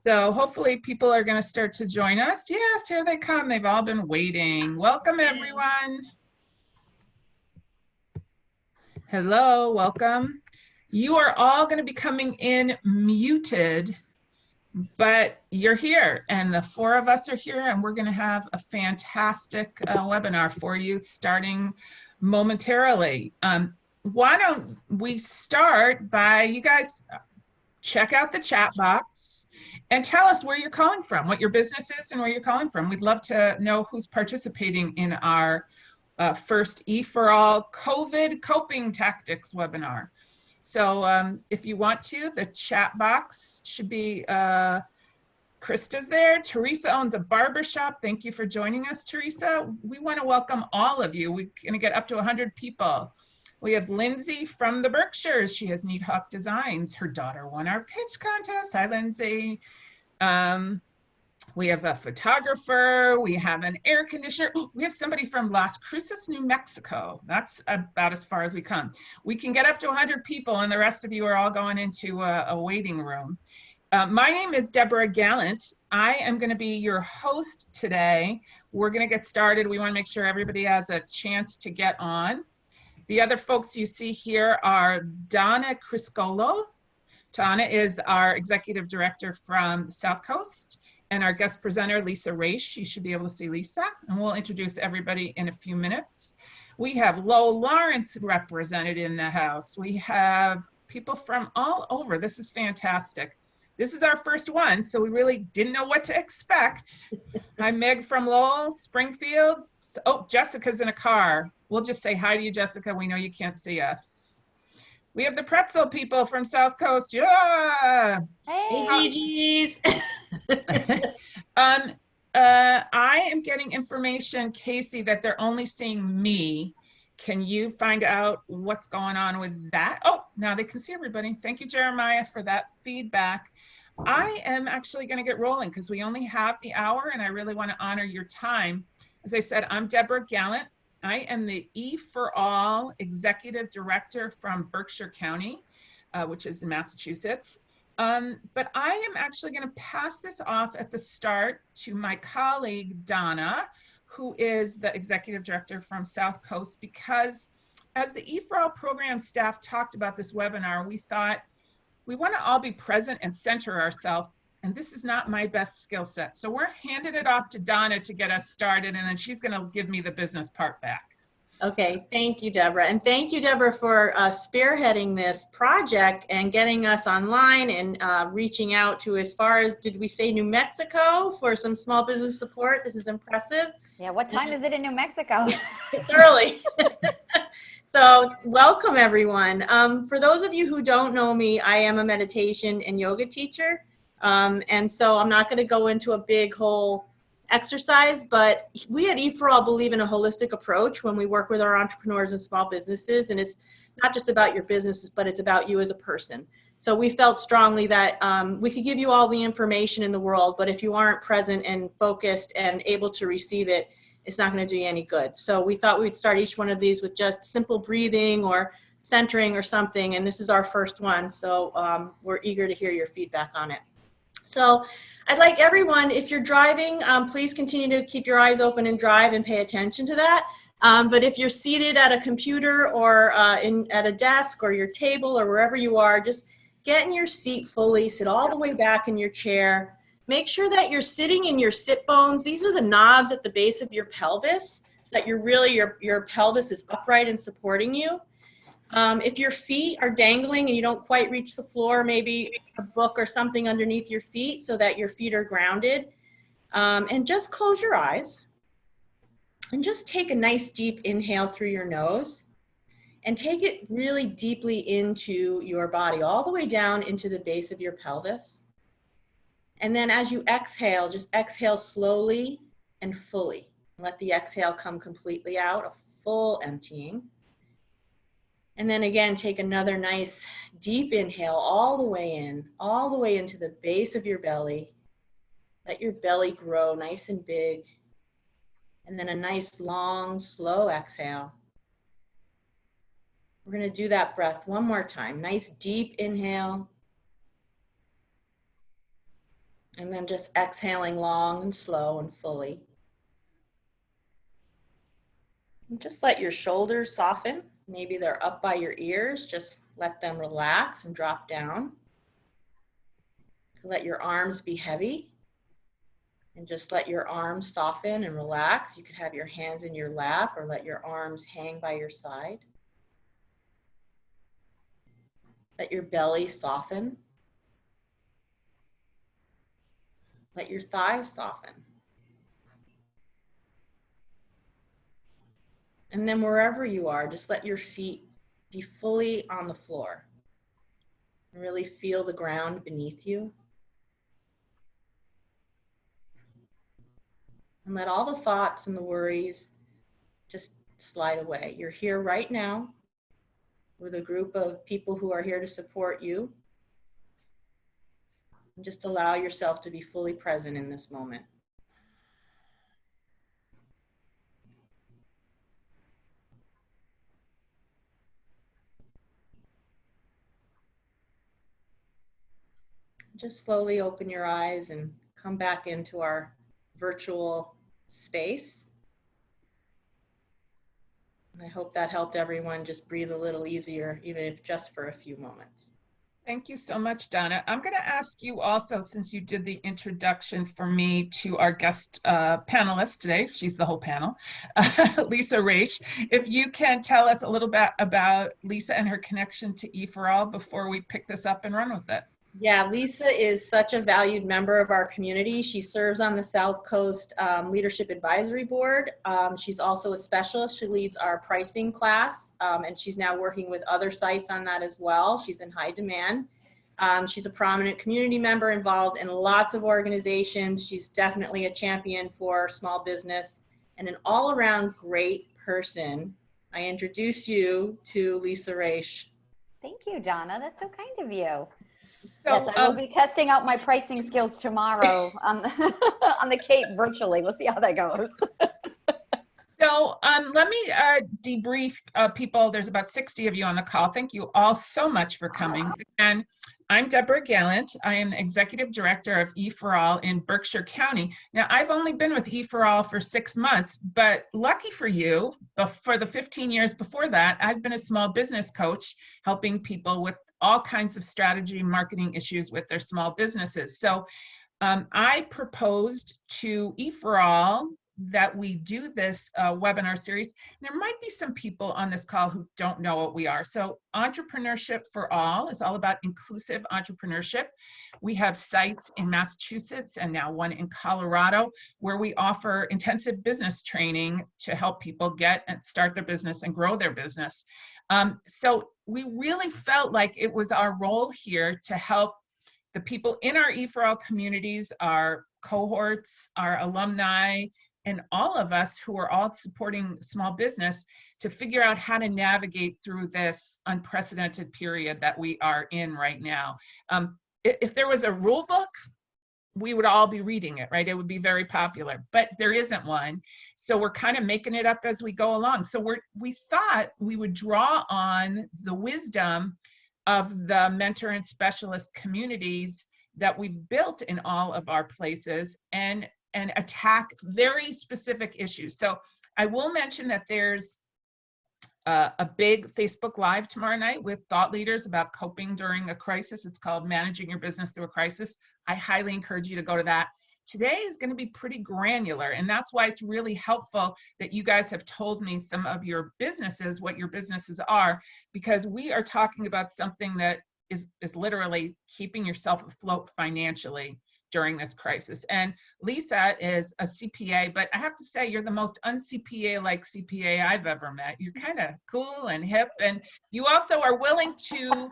So hopefully people are going to start to join us. Yes, here they come. They've all been waiting. Welcome, everyone. Hello, welcome. You are all going to be coming in muted, but you're here, and the four of us are here, and we're going to have a fantastic webinar for you starting momentarily. Why don't we start by you guys check out the chat box and tell us where you're calling from, what your business is and where you're calling from. We'd love to know who's participating in our first E for All COVID Coping Tactics webinar. So if you want to, the chat box should be, Krista's there. Teresa owns a barbershop. Thank you for joining us, Teresa. We want to welcome all of you. We're going to get up to 100 people. We have Lindsay from the Berkshires. She has Neat Hawk Designs. Her daughter won our pitch contest. Hi, Lindsay. We have a photographer. We have an air conditioner. Ooh, we have somebody from Las Cruces, New Mexico. That's about as far as we come. We can get up to 100 people, and the rest of you are all going into a waiting room. My name is Deborah Gallant. I am going to be your host today. We're going to get started. We want to make sure everybody has a chance to get on. The other folks you see here are Donna Criscolo. Donna is our executive director from South Coast, and our guest presenter, Lisa Raish. You should be able to see Lisa, and we'll introduce everybody in a few minutes. We have Lo Lawrence represented in the house. We have people from all over. This is fantastic. This is our first one, so we really didn't know what to expect. Hi, Meg from Lowell, Springfield. Oh, Jessica's in a car. We'll just say hi to you, Jessica. We know you can't see us. We have the pretzel people from South Coast. Yeah. Hey, GG's. I am getting information, Casey, that they're only seeing me. Can you find out what's going on with that? Oh, now they can see everybody. Thank you, Jeremiah, for that feedback. I am actually going to get rolling because we only have the hour, and I really want to honor your time. As I said, I'm Deborah Gallant. I am the E for All Executive Director from Berkshire County, which is in Massachusetts. But I am actually going to pass this off at the start to my colleague, Donna, who is the Executive Director from South Coast, because as the E for All program staff talked about this webinar, we thought we want to all be present and center ourselves. And this is not my best skill set. So we're handing it off to Donna to get us started, and then she's going to give me the business part back. Okay, thank you, Deborah. And thank you, Deborah, for spearheading this project and getting us online and reaching out to as far as, did we say New Mexico for some small business support? This is impressive. Yeah, what time is it in New Mexico? It's early. So welcome, everyone. For those of you who don't know me, I am a meditation and yoga teacher. And so I'm not going to go into a big whole exercise, but we at E4All believe in a holistic approach when we work with our entrepreneurs and small businesses. And it's not just about your business, but it's about you as a person. So we felt strongly that we could give you all the information in the world, but if you aren't present and focused and able to receive it, it's not going to do you any good. So we thought we'd start each one of these with just simple breathing or centering or something. And this is our first one. So we're eager to hear your feedback on it. So I'd like everyone, if you're driving, please continue to keep your eyes open and drive and pay attention to that. But if you're seated at a computer or at a desk or your table or wherever you are, just get in your seat fully, sit all the way back in your chair. Make sure that you're sitting in your sit bones. These are the knobs at the base of your pelvis, so that your pelvis is upright and supporting you. If your feet are dangling and you don't quite reach the floor, maybe a book or something underneath your feet so that your feet are grounded. And just close your eyes and just take a nice deep inhale through your nose and take it really deeply into your body, all the way down into the base of your pelvis. And then as you exhale, just exhale slowly and fully. Let the exhale come completely out, a full emptying. And then again, take another nice deep inhale all the way in, all the way into the base of your belly. Let your belly grow nice and big. And then a nice long, slow exhale. We're going to do that breath one more time. Nice deep inhale. And then just exhaling long and slow and fully. And just let your shoulders soften. Maybe they're up by your ears. Just let them relax and drop down. Let your arms be heavy. And just let your arms soften and relax. You could have your hands in your lap or let your arms hang by your side. Let your belly soften. Let your thighs soften. And then wherever you are, just let your feet be fully on the floor. And really feel the ground beneath you. And let all the thoughts and the worries just slide away. You're here right now with a group of people who are here to support you. And just allow yourself to be fully present in this moment. Just slowly open your eyes and come back into our virtual space. And I hope that helped everyone just breathe a little easier, even if just for a few moments. Thank you so much, Donna. I'm going to ask you also, since you did the introduction for me to our guest panelist today, she's the whole panel, Lisa Raish, if you can tell us a little bit about Lisa and her connection to E4All before we pick this up and run with it. Yeah, Lisa is such a valued member of our community. She serves on the South Coast Leadership Advisory Board. She's also a specialist. She leads our pricing class, and she's now working with other sites on that as well. She's in high demand. She's a prominent community member involved in lots of organizations. She's definitely a champion for small business and an all-around great person. I introduce you to Lisa Raish. Thank you, Donna. That's so kind of you. So, yes, I will be testing out my pricing skills tomorrow on the Cape virtually. We'll see how that goes. So let me debrief people. There's about 60 of you on the call. Thank you all so much for coming. And I'm Deborah Gallant. I am the Executive Director of E4All in Berkshire County. Now, I've only been with E4All for 6 months, but lucky for you, for the 15 years before that, I've been a small business coach helping people with all kinds of strategy and marketing issues with their small businesses. So I proposed to E4All that we do this webinar series. There might be some people on this call who don't know what we are. So Entrepreneurship for All is all about inclusive entrepreneurship. We have sites in Massachusetts and now one in Colorado where we offer intensive business training to help people get and start their business and grow their business. So we really felt like it was our role here to help the people in our E4All communities, our cohorts, our alumni, and all of us who are all supporting small business to figure out how to navigate through this unprecedented period that we are in right now. If there was a rule book, we would all be reading it, right? It would be very popular, but there isn't one. So we're kind of making it up as we go along. So we thought we would draw on the wisdom of the mentor and specialist communities that we've built in all of our places and attack very specific issues. So I will mention that there's a big Facebook Live tomorrow night with thought leaders about coping during a crisis. It's called Managing Your Business Through a Crisis. I highly encourage you to go to that. Today is going to be pretty granular, and that's why it's really helpful that you guys have told me some of your businesses, what your businesses are, because we are talking about something that is literally keeping yourself afloat financially during this crisis. And Lisa is a CPA, but I have to say you're the most un-CPA-like CPA I've ever met. You're kind of cool and hip, and you also are willing to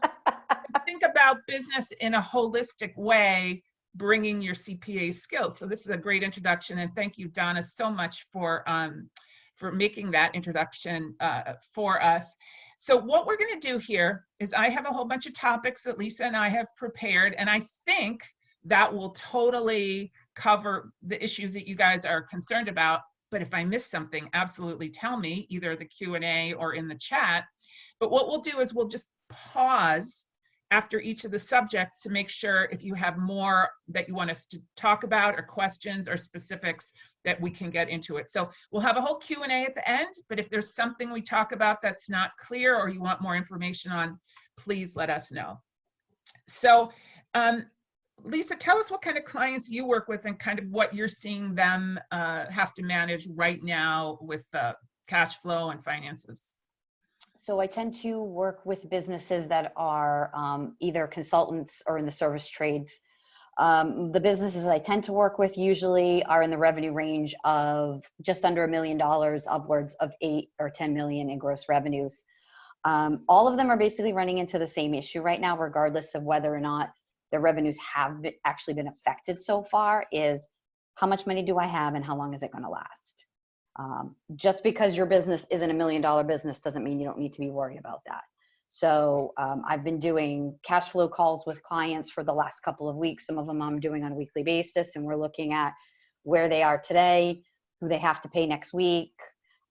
think about business in a holistic way, bringing your CPA skills. So this is a great introduction, and thank you, Donna, so much for making that introduction for us. So what we're going to do here is I have a whole bunch of topics that Lisa and I have prepared, and I think that will totally cover the issues that you guys are concerned about. But if I miss something, absolutely tell me, either the Q&A or in the chat. But what we'll do is we'll just pause after each of the subjects to make sure if you have more that you want us to talk about or questions or specifics that we can get into it. So we'll have a whole Q&A at the end, but if there's something we talk about that's not clear or you want more information on, please let us know. So Lisa, tell us what kind of clients you work with and kind of what you're seeing them have to manage right now with cash flow and finances. So I tend to work with businesses that are either consultants or in the service trades. The businesses I tend to work with usually are in the revenue range of just under $1 million, upwards of 8 or 10 million in gross revenues. All of them are basically running into the same issue right now, regardless of whether or not their revenues have actually been affected so far, is how much money do I have and how long is it going to last? Just because your business isn't $1 million business doesn't mean you don't need to be worried about that. So I've been doing cash flow calls with clients for the last couple of weeks. Some of them I'm doing on a weekly basis, and we're looking at where they are today, who they have to pay next week,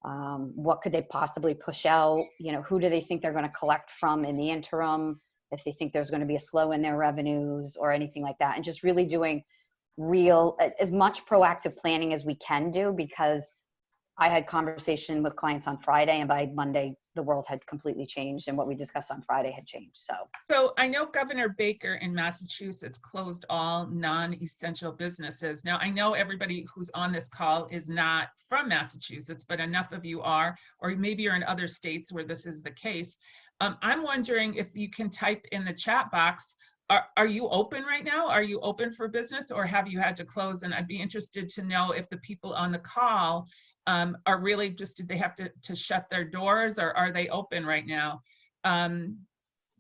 what could they possibly push out, you know, who do they think they're going to collect from in the interim, if they think there's going to be a slow in their revenues or anything like that, and just really doing as much proactive planning as we can do, because I had conversation with clients on Friday, and by Monday, the world had completely changed, and what we discussed on Friday had changed. So I know Governor Baker in Massachusetts closed all non-essential businesses. Now, I know everybody who's on this call is not from Massachusetts, but enough of you are, or maybe you're in other states where this is the case. I'm wondering if you can type in the chat box, are you open right now? Are you open for business, or have you had to close? And I'd be interested to know if the people on the call are really just, did they have to shut their doors, or are they open right now? I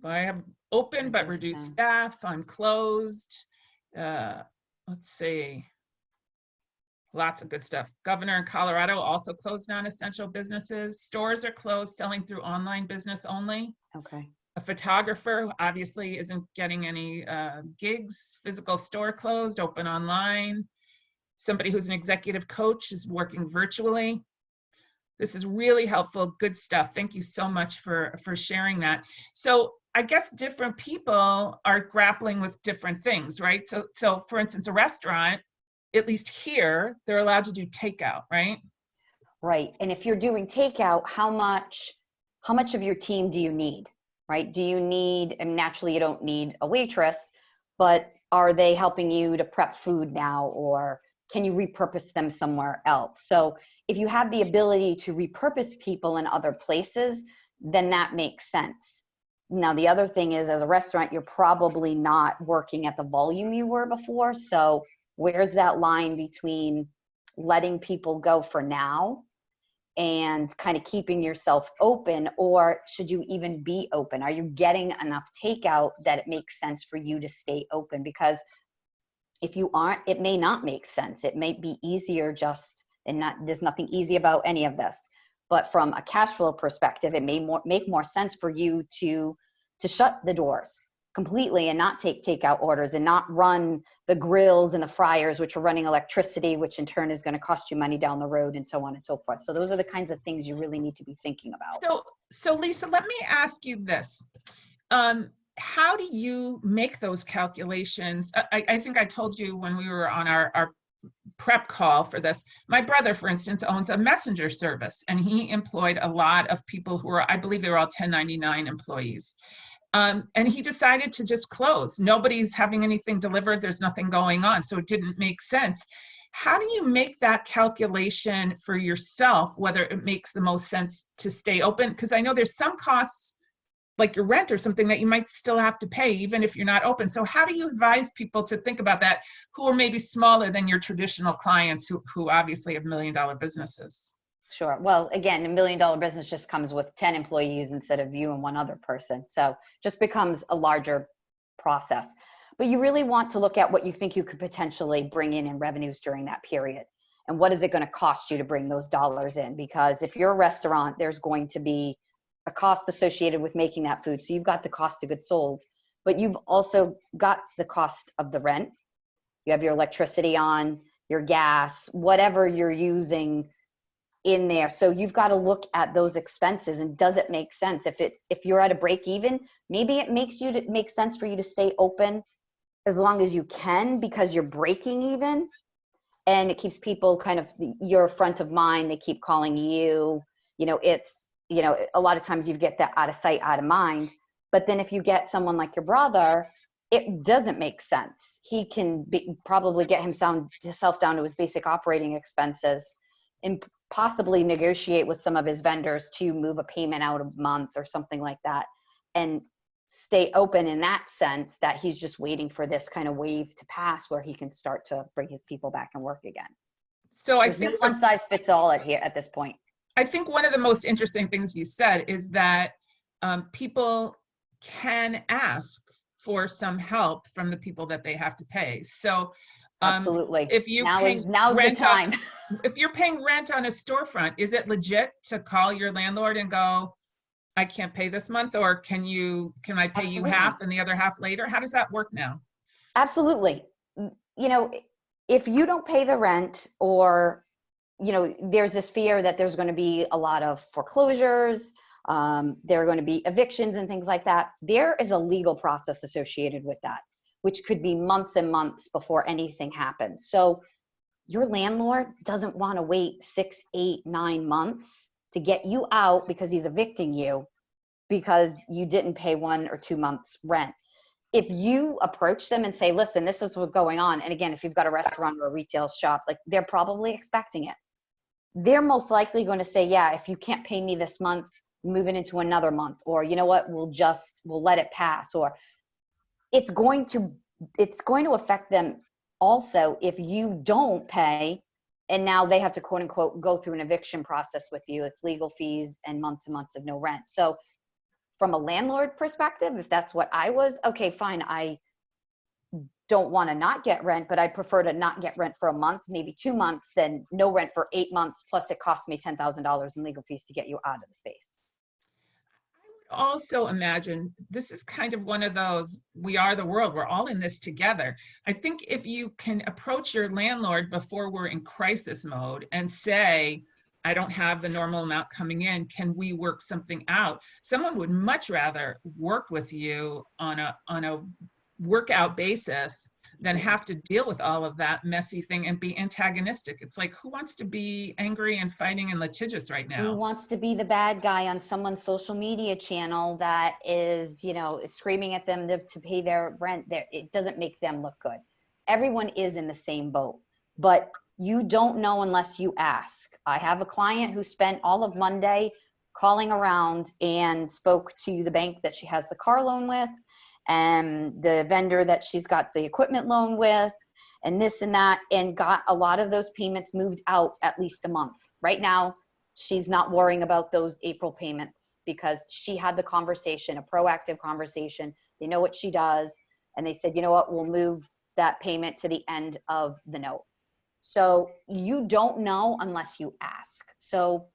have open but reduced staff, I'm closed. Let's see, lots of good stuff. Governor in Colorado also closed non-essential businesses. Stores are closed, selling through online business only. okay. A photographer obviously isn't getting any gigs. Physical store closed, open online. Somebody who's an executive coach is working virtually. This is really helpful, good stuff. Thank you so much for sharing that. So I guess different people are grappling with different things, right? So for instance, a restaurant, at least here, they're allowed to do takeout, right? Right. And if you're doing takeout, how much of your team do you need, right? Do you need, and naturally you don't need a waitress, but are they helping you to prep food now, or can you repurpose them somewhere else? So if you have the ability to repurpose people in other places, then that makes sense. Now, the other thing is, as a restaurant, you're probably not working at the volume you were before. So where's that line between letting people go for now and kind of keeping yourself open, or should you even be open? Are you getting enough takeout that it makes sense for you to stay open? Because if you aren't, it may not make sense. It may be easier there's nothing easy about any of this, but from a cash flow perspective, it may make more sense for you to shut the doors completely and not take takeout orders and not run the grills and the fryers, which are running electricity, which in turn is going to cost you money down the road, and so on and so forth. So those are the kinds of things you really need to be thinking about. So Lisa, let me ask you this. How do you make those calculations? I think I told you when we were on our prep call for this, my brother, for instance, owns a messenger service, and he employed a lot of people who were, I believe they were all 1099 employees. And he decided to just close. Nobody's having anything delivered. There's nothing going on. So it didn't make sense. How do you make that calculation for yourself, whether it makes the most sense to stay open? Because I know there's some costs, like your rent or something, that you might still have to pay even if you're not open. So how do you advise people to think about that who are maybe smaller than your traditional clients who obviously have $1 million businesses? Sure. Well, again, $1 million business just comes with 10 employees instead of you and one other person. So just becomes a larger process. But you really want to look at what you think you could potentially bring in revenues during that period. And what is it going to cost you to bring those dollars in? Because if you're a restaurant, there's going to be a cost associated with making that food. So you've got the cost of goods sold, but you've also got the cost of the rent. You have your electricity on, your gas, whatever you're using in there. So you've got to look at those expenses and does it make sense? If you're at a break even, maybe it makes sense for you to stay open as long as you can because you're breaking even, and it keeps people kind of your front of mind. They keep calling you, it's, a lot of times you get that out of sight, out of mind. But then if you get someone like your brother, it doesn't make sense. He can probably get himself down to his basic operating expenses and possibly negotiate with some of his vendors to move a payment out a month or something like that, and stay open in that sense that he's just waiting for this kind of wave to pass where he can start to bring his people back and work again. So There's no one size fits all at this point. I think one of the most interesting things you said is that people can ask for some help from the people that they have to pay. So absolutely. If you now's the time. If you're paying rent on a storefront, is it legit to call your landlord and go, I can't pay this month, or can I pay you half and the other half later? How does that work now? Absolutely. If you don't pay the rent, or there's this fear that there's going to be a lot of foreclosures, there are going to be evictions and things like that. There is a legal process associated with that, which could be months and months before anything happens. So your landlord doesn't want to wait 6, 8, 9 months to get you out because he's evicting you because you didn't pay 1 or 2 months rent. If you approach them and say, listen, this is what's going on. And again, if you've got a restaurant or a retail shop, like, they're probably expecting it. They're most likely going to say, yeah, if you can't pay me this month, move it into another month, or you know what, we'll let it pass. Or it's going to affect them also if you don't pay, and now they have to, quote unquote, go through an eviction process with you. It's legal fees and months of no rent. So from a landlord perspective, if that's what I was, okay, fine, I don't want to not get rent, but I'd prefer to not get rent for a month, maybe 2 months, than no rent for 8 months, plus it costs me $10,000 in legal fees to get you out of the space. Also imagine this is kind of one of those, we are the world, we're all in this together. I think if you can approach your landlord before we're in crisis mode and say, I don't have the normal amount coming in, can we work something out? Someone would much rather work with you on a workout basis than have to deal with all of that messy thing and be antagonistic. It's like, who wants to be angry and fighting and litigious right now? Who wants to be the bad guy on someone's social media channel that is, screaming at them to pay their rent? It doesn't make them look good. Everyone is in the same boat, but you don't know unless you ask. I have a client who spent all of Monday calling around and spoke to the bank that she has the car loan with, and the vendor that she's got the equipment loan with, and this and that, and got a lot of those payments moved out at least a month. Right now, she's not worrying about those April payments because she had the conversation, a proactive conversation. They know what she does, and they said, you know what, we'll move that payment to the end of the note. So you don't know unless you ask. So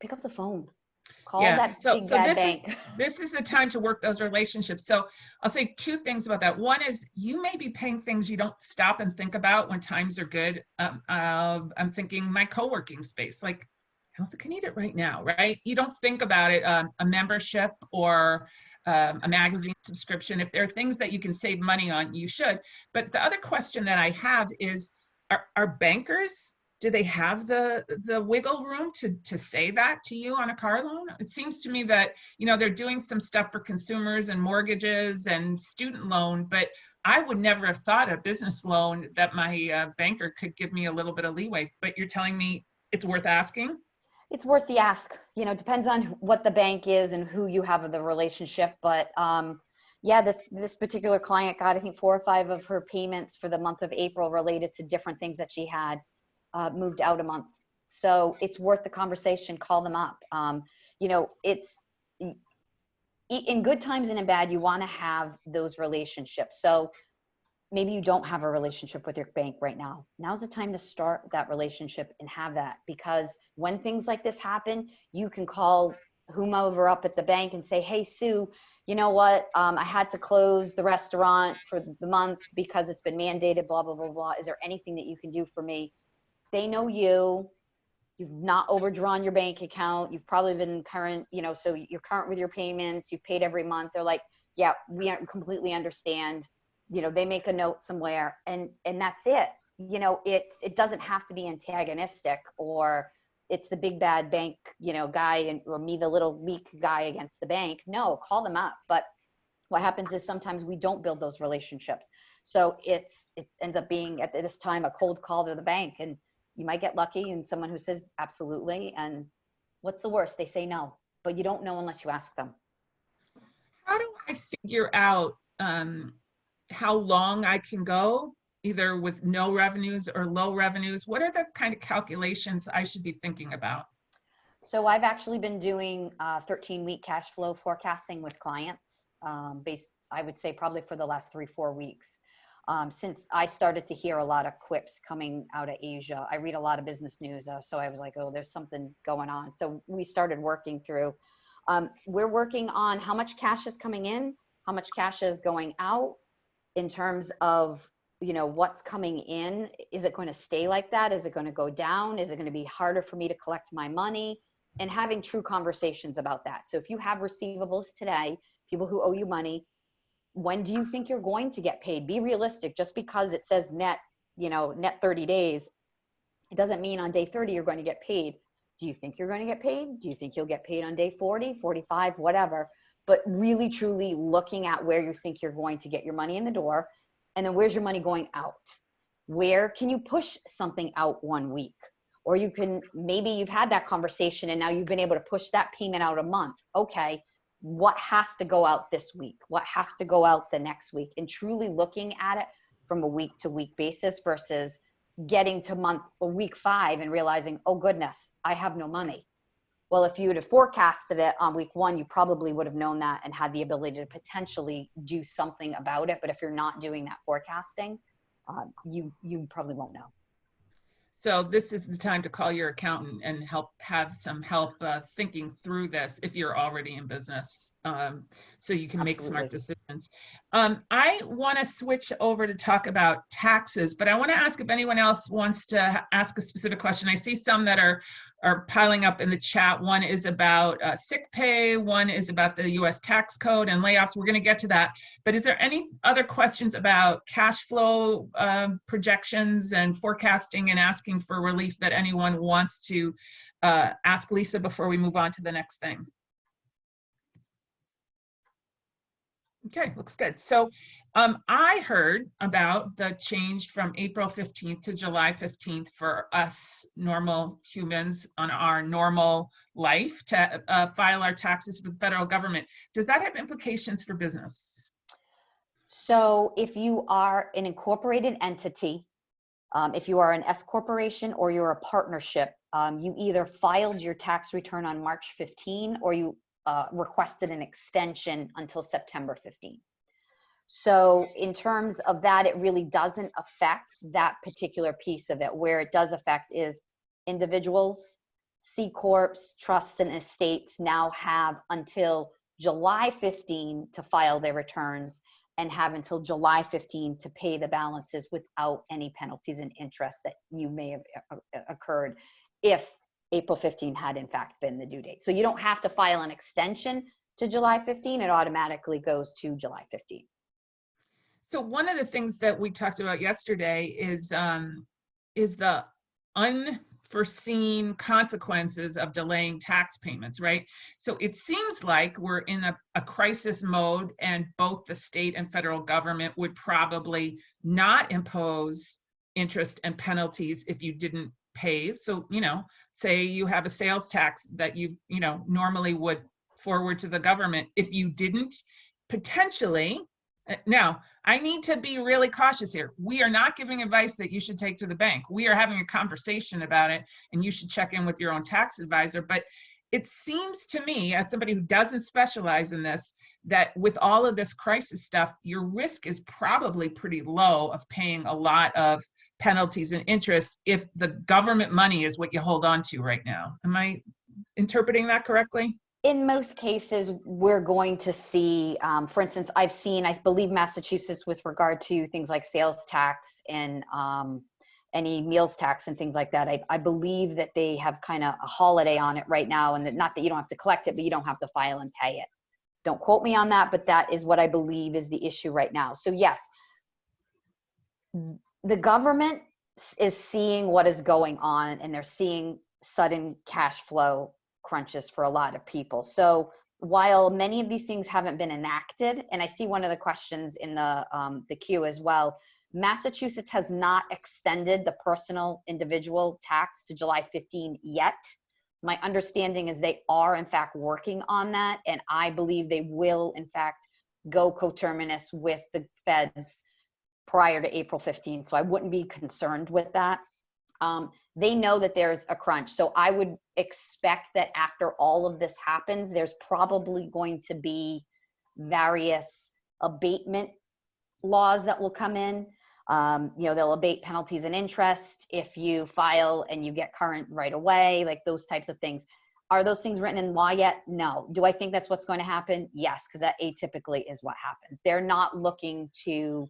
pick up the phone. Call that big bad bank. This is the time to work those relationships. So I'll say 2 things about that. One is, you may be paying things you don't stop and think about when times are good. I'm thinking my co-working space, like, I don't think I need it right now, right? You don't think about it, a membership or a magazine subscription. If there are things that you can save money on, you should. But the other question that I have is, are bankers, do they have the wiggle room to say that to you on a car loan? It seems to me that, they're doing some stuff for consumers and mortgages and student loan, but I would never have thought a business loan that my banker could give me a little bit of leeway. But you're telling me it's worth asking? It's worth the ask. It depends on what the bank is and who you have the relationship. But yeah, this particular client got, I think, 4 or 5 of her payments for the month of April related to different things that she had moved out a month. So it's worth the conversation. Call them up. It's in good times and in bad, you want to have those relationships. So maybe you don't have a relationship with your bank right now. Now's the time to start that relationship and have that, because when things like this happen, you can call whomever up at the bank and say, hey, Sue, you know what? I had to close the restaurant for the month because it's been mandated, blah, blah, blah, blah. Is there anything that you can do for me? They know you. you've not overdrawn your bank account, you've probably been current, you know, so you're current with your payments, you've paid every month. They're like, yeah, we completely understand. You know, they make a note somewhere, and that's it. You know, it doesn't have to be antagonistic, or it's the big bad bank, you know, guy, or me, the little weak guy against the bank. No, call them up. But what happens is sometimes we don't build those relationships. So it ends up being at this time a cold call to the bank, and you might get lucky and someone who says absolutely. And what's the worst? They say no, but you don't know unless you ask them. How do I figure out how long I can go, either with no revenues or low revenues? What are the kind of calculations I should be thinking about? So I've actually been doing 13-week cash flow forecasting with clients, I would say probably for the last 3-4 weeks. Since I started to hear a lot of quips coming out of Asia. I read a lot of business news, so I was like, oh, there's something going on. So we started working through. We're working on how much cash is coming in, how much cash is going out, in terms of, you know, what's coming in. Is it going to stay like that? Is it going to go down? Is it going to be harder for me to collect my money? And having true conversations about that. So if you have receivables today, people who owe you money, when do you think you're going to get paid? Be realistic. Just because it says net, you know, net 30 days, it doesn't mean on day 30 you're going to get paid. Do you think you're going to get paid? Do you think you'll get paid on day 40, 45, whatever? But really, truly looking at where you think you're going to get your money in the door, and then where's your money going out? Where can you push something out 1 week? Or you can, maybe you've had that conversation and now you've been able to push that payment out a month. Okay, what has to go out this week? What has to go out the next week? And truly looking at it from a week to week basis versus getting to week 5 and realizing, oh goodness, I have no money. Well, if you would have forecasted it on week 1, you probably would have known that and had the ability to potentially do something about it. But if you're not doing that forecasting, you probably won't know. So this is the time to call your accountant and have some help thinking through this if you're already in business, so you can make smart decisions. I want to switch over to talk about taxes, but I want to ask if anyone else wants to ask a specific question. I see some that are piling up in the chat. One is about sick pay. One is about the U.S. tax code and layoffs. We're going to get to that. But is there any other questions about cash flow projections and forecasting and asking for relief that anyone wants to ask Lisa before we move on to the next thing? Okay, looks good. So I heard about the change from April 15th to July 15th for us normal humans on our normal life to file our taxes with the federal government. Does that have implications for business? So if you are an incorporated entity, if you are an S corporation or you're a partnership, you either filed your tax return on March 15 or you requested an extension until September 15. So in terms of that, it really doesn't affect that particular piece of it. Where it does affect is individuals, C Corps, trusts, and estates now have until July 15 to file their returns and have until July 15 to pay the balances without any penalties and interest that you may have occurred if April 15 had in fact been the due date. So you don't have to file an extension to July 15, it automatically goes to July 15. So one of the things that we talked about yesterday is the unforeseen consequences of delaying tax payments, right? So it seems like we're in a crisis mode, and both the state and federal government would probably not impose interest and penalties if you didn't pay. So, you know, say you have a sales tax that you normally would forward to the government. If you didn't, potentially, now I need to be really cautious here. We are not giving advice that you should take to the bank. We are having a conversation about it, and you should check in with your own tax advisor. But it seems to me, as somebody who doesn't specialize in this, that with all of this crisis stuff, your risk is probably pretty low of paying a lot of penalties and interest if the government money is what you hold on to right now. Am I interpreting that correctly? In most cases, we're going to see, for instance, I believe Massachusetts with regard to things like sales tax and any meals tax and things like that. I believe that they have kind of a holiday on it right now, and that not that you don't have to collect it, but you don't have to file and pay it. Don't quote me on that, but that is what I believe is the issue right now. So yes, the government is seeing what is going on, and they're seeing sudden cash flow crunches for a lot of people. So while many of these things haven't been enacted, and I see one of the questions in the queue as well, Massachusetts has not extended the personal individual tax to July 15 yet. My understanding is they are in fact working on that, and I believe they will in fact go coterminous with the feds prior to April 15th. So I wouldn't be concerned with that. They know that there's a crunch. So I would expect that after all of this happens, there's probably going to be various abatement laws that will come in. They'll abate penalties and interest if you file and you get current right away, like those types of things. Are those things written in law yet? No. Do I think that's what's going to happen? Yes, because that atypically is what happens. They're not looking to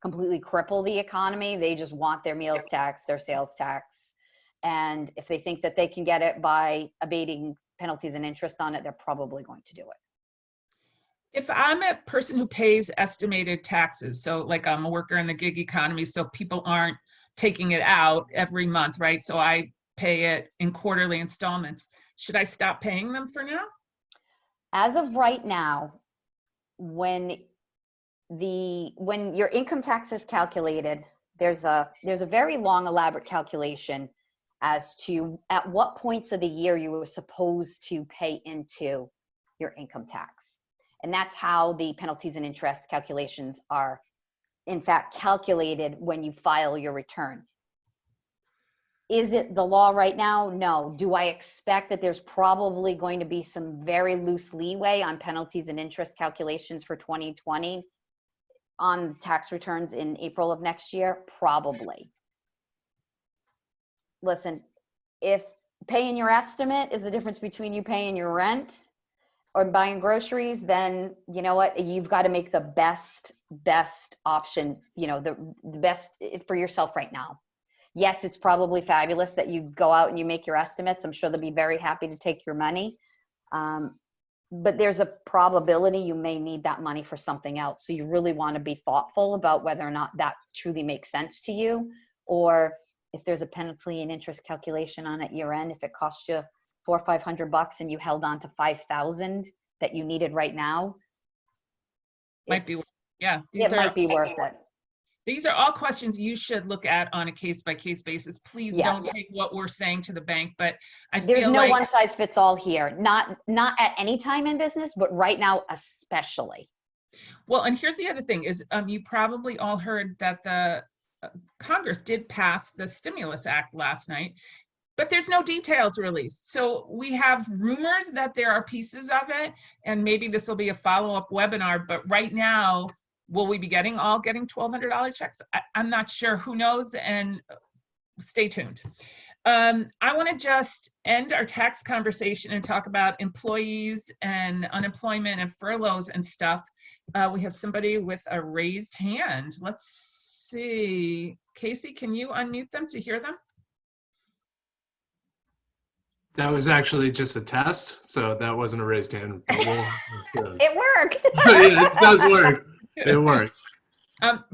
completely cripple the economy. They just want their meals tax, their sales tax. And if they think that they can get it by abating penalties and interest on it, they're probably going to do it. If I'm a person who pays estimated taxes, so like I'm a worker in the gig economy, so people aren't taking it out every month, right? So I pay it in quarterly installments. Should I stop paying them for now? As of right now, when your income tax is calculated, there's a very long, elaborate calculation as to at what points of the year you were supposed to pay into your income tax. And that's how the penalties and interest calculations are, in fact, calculated when you file your return. Is it the law right now? No. Do I expect that there's probably going to be some very loose leeway on penalties and interest calculations for 2020 on tax returns in April of next year? Probably. Listen, if paying your estimate is the difference between you paying your rent or buying groceries, then you know what, you've got to make the best option, the best for yourself right now. Yes, it's probably fabulous that you go out and you make your estimates. I'm sure they'll be very happy to take your money. But there's a probability you may need that money for something else. So you really want to be thoughtful about whether or not that truly makes sense to you, or if there's a penalty and interest calculation on at year end, if it costs you $400 or $500 and you held on to $5,000 that you needed right now, Might be, yeah. It might be worth it. These are all questions you should look at on a case-by-case basis. Please don't take what we're saying to the bank, but there's no one size fits all here. Not at any time in business, but right now especially. Well, and here's the other thing is you probably all heard that the Congress did pass the Stimulus Act last night, but there's no details released. So we have rumors that there are pieces of it, and maybe this will be a follow-up webinar, but right now, will we be getting $1,200 checks? I'm not sure. Who knows? And stay tuned. I want to just end our tax conversation and talk about employees and unemployment and furloughs and stuff. We have somebody with a raised hand. Let's see. Casey, can you unmute them to hear them? That was actually just a test, so that wasn't a raised hand. It worked. Yeah, it does work. It works.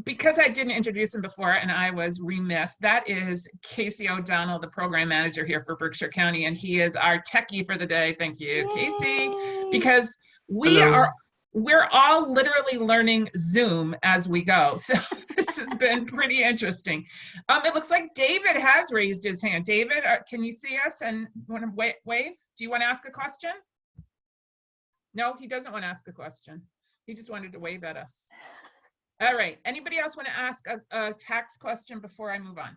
Because I didn't introduce him before and I was remiss, that is Casey O'Donnell, the program manager here for Berkshire County, and he is our techie for the day. Thank you, Yay. Casey, because we're all literally learning Zoom as we go. So this has been pretty interesting. It looks like David has raised his hand. David, can you see us and want to wave? Do you want to ask a question? No, he doesn't want to ask a question. He just wanted to wave at us. All right. Anybody else want to ask a tax question before I move on?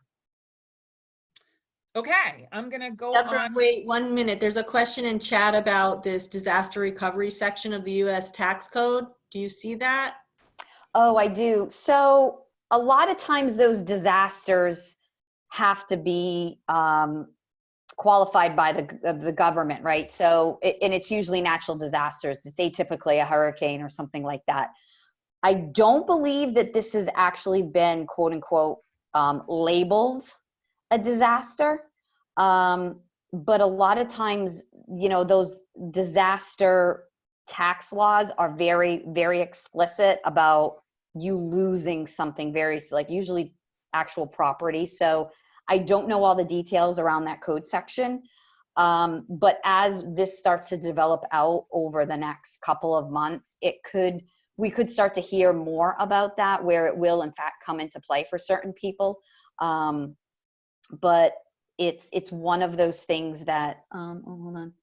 Okay, I'm going to go on. Wait 1 minute. There's a question in chat about this disaster recovery section of the U.S. tax code. Do you see that? Oh, I do. So a lot of times those disasters have to be qualified by the government, right? So, and it's usually natural disasters. It's atypically a hurricane or something like that. I don't believe that this has actually been quote unquote labeled a disaster. But a lot of times, those disaster tax laws are very, very explicit about you losing something very, like usually actual property. So I don't know all the details around that code section. But as this starts to develop out over the next couple of months, we could start to hear more about that, where it will in fact come into play for certain people. But it's one of those things that, hold on.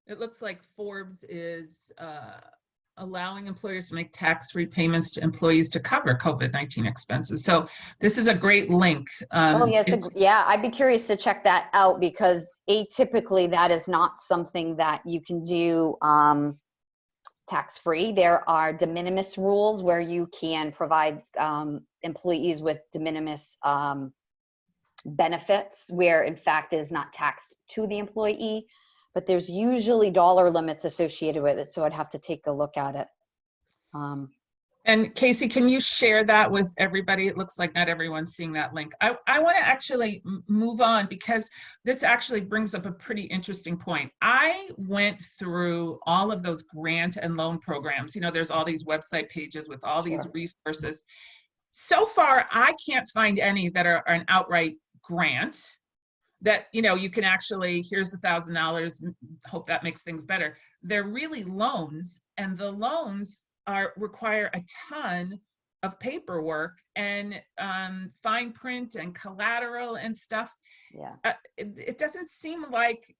It looks like Forbes is allowing employers to make tax-free payments to employees to cover COVID-19 expenses. So this is a great link. Oh yes, yeah, I'd be curious to check that out, because atypically that is not something that you can do tax-free. There are de minimis rules where you can provide employees with de minimis benefits, where in fact it is not taxed to the employee, but there's usually dollar limits associated with it. So I'd have to take a look at it. And Casey, can you share that with everybody? It looks like not everyone's seeing that link. I want to actually move on, because this actually brings up a pretty interesting point. I went through all of those grant and loan programs. There's all these website pages with all these resources. So far, I can't find any that are an outright grant that, you can actually, here's $1,000, hope that makes things better. They're really loans, and the loans require a ton of paperwork and fine print and collateral and stuff. Yeah. It doesn't seem like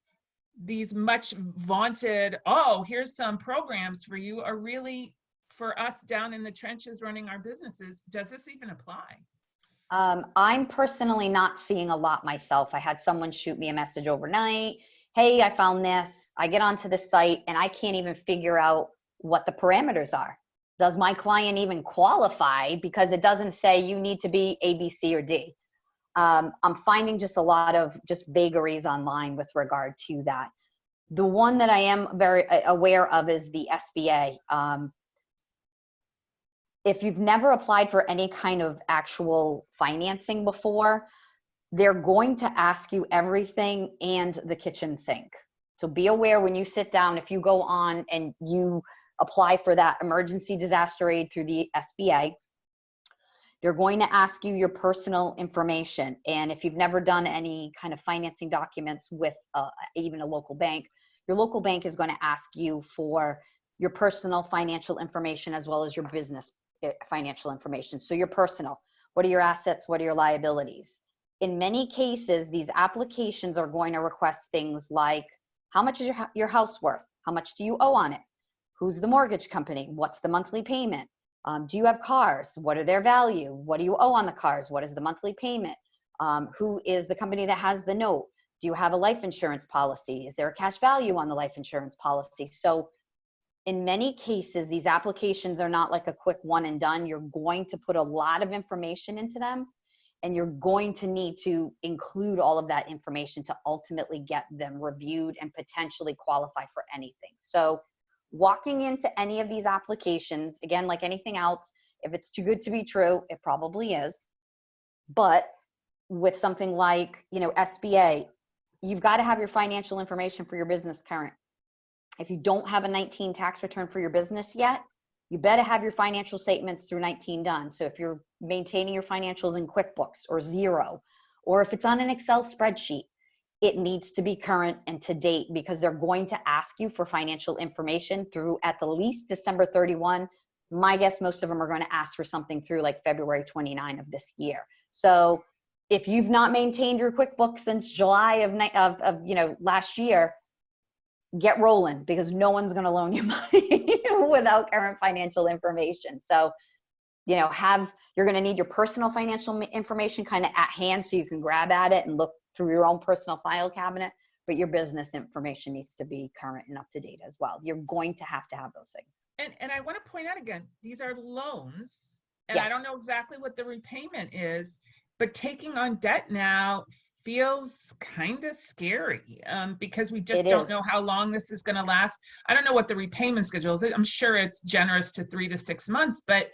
these much vaunted, oh, here's some programs for you, are really for us down in the trenches running our businesses. Does this even apply? I'm personally not seeing a lot myself. I had someone shoot me a message overnight. Hey, I found this. I get onto the site and I can't even figure out what the parameters are. Does my client even qualify? Because it doesn't say you need to be A, B, C, or D. I'm finding just a lot of just vagaries online with regard to that. The one that I am very aware of is the SBA. If you've never applied for any kind of actual financing before, they're going to ask you everything and the kitchen sink. So be aware when you sit down, if you go on and you apply for that emergency disaster aid through the SBA, they're going to ask you your personal information. And if you've never done any kind of financing documents with even a local bank, your local bank is going to ask you for your personal financial information as well as your business financial information. So your personal, what are your assets? What are your liabilities? In many cases, these applications are going to request things like, how much is your house worth? How much do you owe on it? Who's the mortgage company? What's the monthly payment? Do you have cars? What are their value? What do you owe on the cars? What is the monthly payment? Who is the company that has the note? Do you have a life insurance policy? Is there a cash value on the life insurance policy? So in many cases, these applications are not like a quick one and done. You're going to put a lot of information into them, and you're going to need to include all of that information to ultimately get them reviewed and potentially qualify for anything. So walking into any of these applications, again, like anything else, if it's too good to be true, it probably is. But with something like, SBA, you've got to have your financial information for your business current. If you don't have a 19 tax return for your business yet, you better have your financial statements through 19 done. So if you're maintaining your financials in QuickBooks or Xero, or if it's on an Excel spreadsheet, it needs to be current and to date, because they're going to ask you for financial information through at the least December 31. My guess, most of them are going to ask for something through like February 29 of this year. So if you've not maintained your QuickBooks since July of last year, get rolling, because no one's going to loan you money without current financial information. So, you're going to need your personal financial information kind of at hand so you can grab at it and look through your own personal file cabinet, but your business information needs to be current and up to date as well. You're going to have those things. And I want to point out again, these are loans, and Yes. I don't know exactly what the repayment is, but taking on debt now feels kind of scary because we just don't know how long this is going to last. I don't know what the repayment schedule is. I'm sure it's generous to 3 to 6 months, but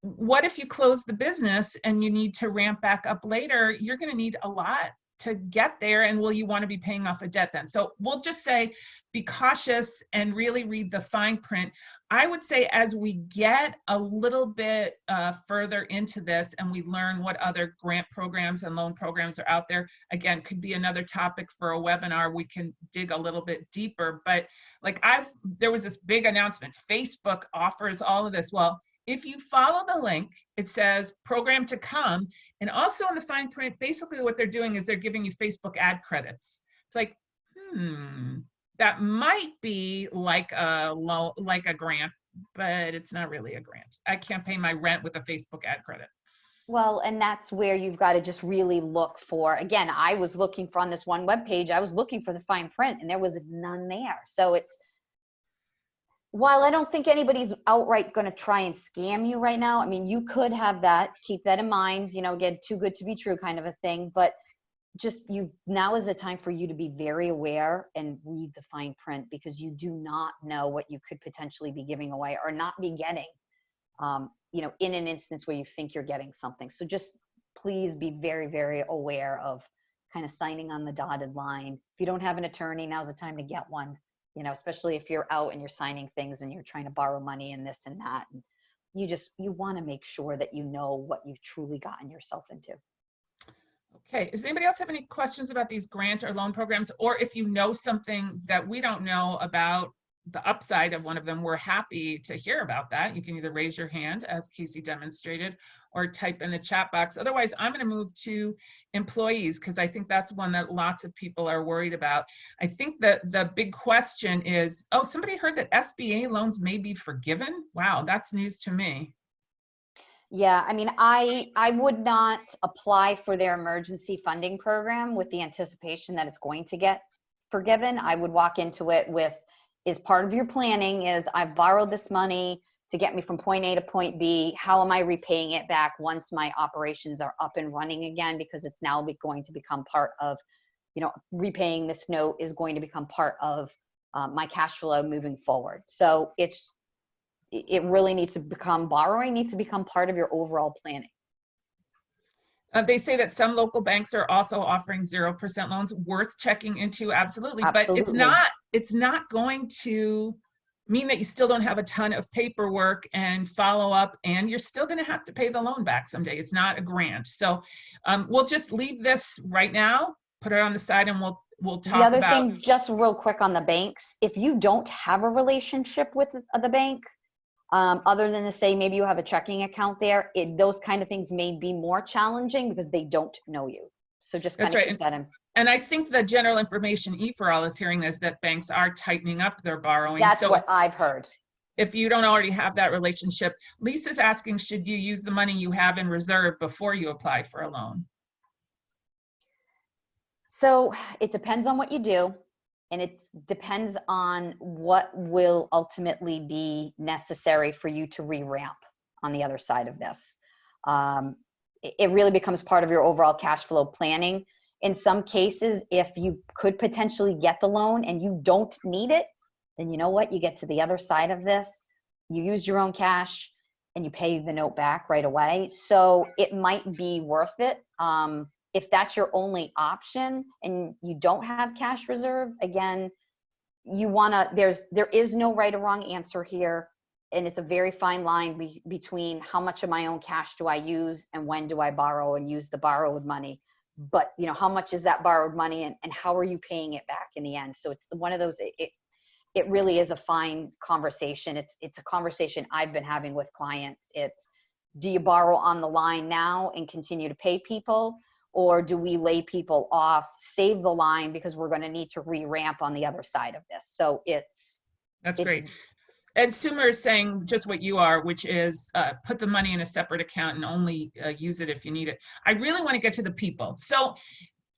what if you close the business and you need to ramp back up later? You're going to need a lot to get there, and will you want to be paying off a debt then? So we'll just say be cautious and really read the fine print. I would say as we get a little bit further into this and we learn what other grant programs and loan programs are out there, again, could be another topic for a webinar. We can dig a little bit deeper, but like there was this big announcement, Facebook offers all of this. Well, if you follow the link, it says program to come. And also in the fine print, basically what they're doing is they're giving you Facebook ad credits. It's like, that might be like a grant, but it's not really a grant. I can't pay my rent with a Facebook ad credit. Well, and that's where you've got to just really look for, again, I was looking for on this one webpage, I was looking for the fine print and there was none there. So it's, while I don't think anybody's outright going to try and scam you right now, I mean, you could have that, keep that in mind, you know, again, too good to be true kind of a thing, but just now is the time for you to be very aware and read the fine print, because you do not know what you could potentially be giving away or not be getting, you know, in an instance where you think you're getting something. So just please be very, very aware of kind of signing on the dotted line. If you don't have an attorney, now's the time to get one, you know, especially if you're out and you're signing things and you're trying to borrow money and this and that. And you want to make sure that you know what you've truly gotten yourself into. Okay, does anybody else have any questions about these grant or loan programs? Or if you know something that we don't know about the upside of one of them, we're happy to hear about that. You can either raise your hand, as Casey demonstrated, or type in the chat box. Otherwise, I'm going to move to employees, because I think that's one that lots of people are worried about. I think that the big question is, oh, somebody heard that SBA loans may be forgiven? Wow, that's news to me. Yeah, I mean, I would not apply for their emergency funding program with the anticipation that it's going to get forgiven. I would walk into it with, is part of your planning is I've borrowed this money to get me from point A to point B. How am I repaying it back once my operations are up and running again? Because it's now going to become part of, you know, repaying this note is going to become part of my cash flow moving forward. So it really needs to become, borrowing needs to become part of your overall planning. They say that some local banks are also offering 0% loans, worth checking into, absolutely. But it's not going to mean that you still don't have a ton of paperwork and follow up, and you're still going to have to pay the loan back someday. It's not a grant. So we'll just leave this right now, put it on the side, and we'll talk about. The other thing, just real quick on the banks, if you don't have a relationship with the bank, other than to say maybe you have a checking account there, those kind of things may be more challenging because they don't know you. So just kind of keep that in. And I think the general information E4All is hearing is that banks are tightening up their borrowing. That's what I've heard. If you don't already have that relationship, Lisa's asking, should you use the money you have in reserve before you apply for a loan? So it depends on what you do. And it depends on what will ultimately be necessary for you to re-ramp on the other side of this. It really becomes part of your overall cash flow planning. In some cases, if you could potentially get the loan and you don't need it, then you know what? You get to the other side of this, you use your own cash and you pay the note back right away. So it might be worth it. If that's your only option and you don't have cash reserve, again, there is no right or wrong answer here. And it's a very fine line between how much of my own cash do I use and when do I borrow and use the borrowed money. But, you know, how much is that borrowed money and how are you paying it back in the end? So it's one of those, it really is a fine conversation. It's a conversation I've been having with clients. It's, do you borrow on the line now and continue to pay people? Or do we lay people off, save the line because we're going to need to re-ramp on the other side of this? So that's great. And Sumer is saying just what you are, which is put the money in a separate account and only use it if you need it. I really want to get to the people. So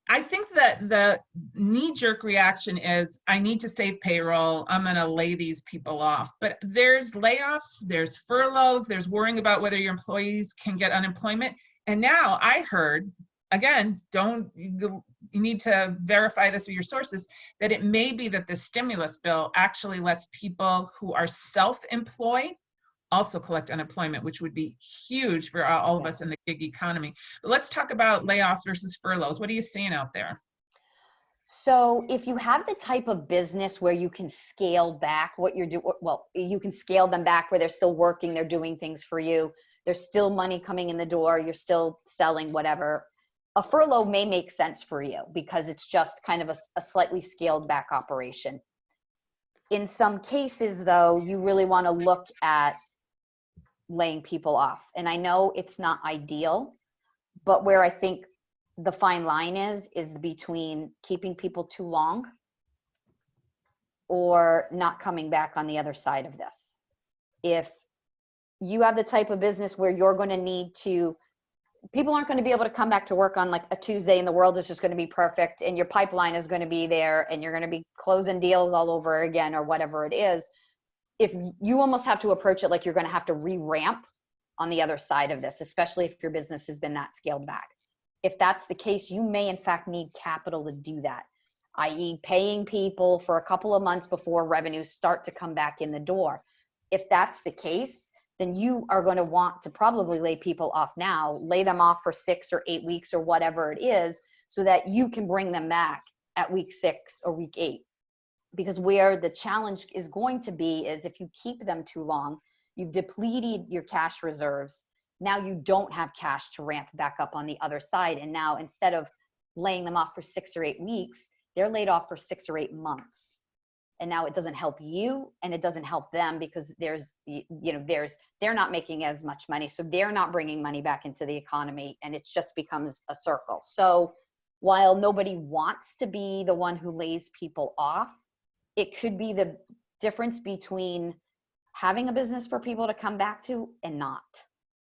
I think that the knee-jerk reaction is, I need to save payroll. I'm going to lay these people off. But there's layoffs, there's furloughs, there's worrying about whether your employees can get unemployment. And now I heard, again, you need to verify this with your sources, that it may be that the stimulus bill actually lets people who are self-employed also collect unemployment, which would be huge for all of us in the gig economy. But let's talk about layoffs versus furloughs. What are you seeing out there? So if you have the type of business where you can scale back what you're doing, well, you can scale them back where they're still working, they're doing things for you, there's still money coming in the door, you're still selling whatever, a furlough may make sense for you because it's just kind of a slightly scaled back operation. In some cases, though, you really want to look at laying people off. And I know it's not ideal, but where I think the fine line is between keeping people too long or not coming back on the other side of this. If you have the type of business where you're going to need to, people aren't going to be able to come back to work on like a Tuesday and the world is just going to be perfect and your pipeline is going to be there and you're going to be closing deals all over again or whatever it is. If you almost have to approach it like you're going to have to re-ramp on the other side of this, especially if your business has been that scaled back. If that's the case, you may in fact need capital to do that, i.e. paying people for a couple of months before revenues start to come back in the door. If that's the case, then you are going to want to probably lay people off now, lay them off for 6 or 8 weeks or whatever it is, so that you can bring them back at week 6 or week 8. Because where the challenge is going to be is if you keep them too long, you've depleted your cash reserves. Now you don't have cash to ramp back up on the other side. And now instead of laying them off for 6 or 8 weeks, they're laid off for 6 or 8 months. And now it doesn't help you and it doesn't help them because they're not making as much money. So they're not bringing money back into the economy and it just becomes a circle. So while nobody wants to be the one who lays people off, it could be the difference between having a business for people to come back to and not.